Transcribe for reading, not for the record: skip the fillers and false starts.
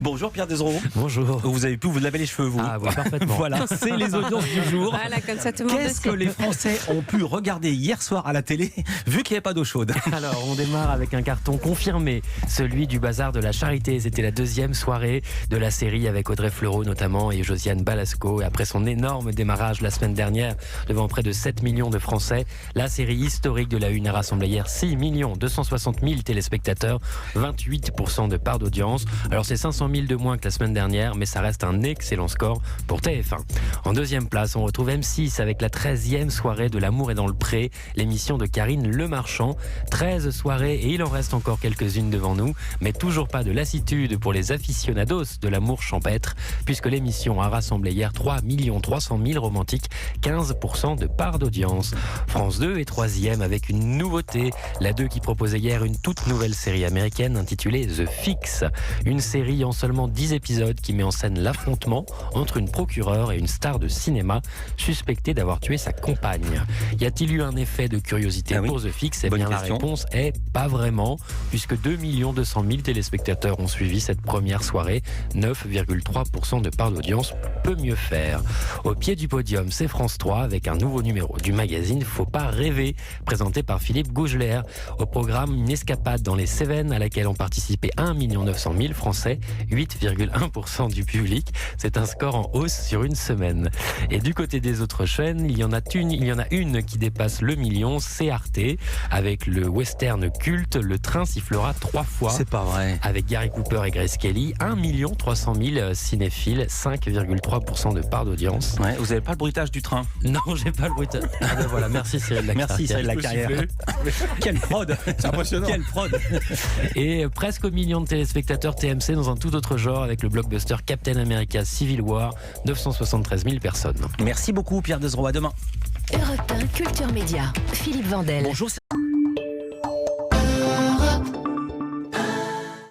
Bonjour Pierre Desraux. Bonjour. Vous avez pu vous laver les cheveux, vous. Ah, oui, parfaitement. Voilà, c'est les audiences du jour. Voilà, comme ça, tout le monde Qu'est-ce que le sait. les Français ont pu regarder hier soir à la télé, vu qu'il n'y avait pas d'eau chaude? Alors, on démarre avec un carton confirmé, celui du Bazar de la Charité. C'était la deuxième soirée de la série avec Audrey Fleurot notamment et Josiane Balasco. Et après son énorme démarrage la semaine dernière devant près de 7 millions de Français, la série historique de la Une a rassemblé hier 6 260 000 téléspectateurs, 28% de part d'audience. Alors c'est 500 000 de moins que la semaine dernière, mais ça reste un excellent score pour TF1. En deuxième place, on retrouve M6 avec la 13e soirée de L'amour est dans le pré, l'émission de Karine Lemarchand. 13 soirées et il en reste encore quelques-unes devant nous, mais toujours pas de lassitude pour les aficionados de l'amour champêtre, puisque l'émission a rassemblé hier 3 300 000 romantiques, 15% de part d'audience. France 2 est troisième avec une nouveauté, la 2 qui proposait hier une toute nouvelle série américaine intitulée The Fix. Une série en seulement 10 épisodes qui met en scène l'affrontement entre une procureure et une star de cinéma suspectée d'avoir tué sa compagne. Y a-t-il eu un effet de curiosité pour The Fix? Eh bien, la réponse est pas vraiment, puisque 2 200 000 téléspectateurs ont suivi cette première soirée, 9,3% de part d'audience, peut mieux faire. Au pied du podium, c'est France 3 avec un nouveau numéro du magazine Faut pas rêver, présenté par Philippe Gougeler. Au programme, une escapade dans les Cévennes à laquelle ont participé 1 900 000 Français, 8,1% du public. C'est un score en hausse sur une semaine. Et du côté des autres chaînes, il y en a une qui dépasse le million, c'est Arte. Avec le western culte, Le train sifflera 3 fois. C'est pas vrai. Avec Gary Cooper et Grace Kelly, 1 300 000 cinéphiles, 5,3% de part d'audience. Ouais, vous n'avez pas le bruitage du train? Non, j'ai pas le bruitage. Ah ben voilà, merci Cyril Lacarrière. Merci Cyril Lacarrière. Quelle prod! C'est impressionnant. Quelle prod! Et presque au million de téléspectateurs TMC dans un tout autre genre avec le blockbuster Captain America Civil War, 973 000 personnes. Merci beaucoup Pierre Desraux, à demain. Europe 1 Culture Média, Philippe Vandel. Bonjour.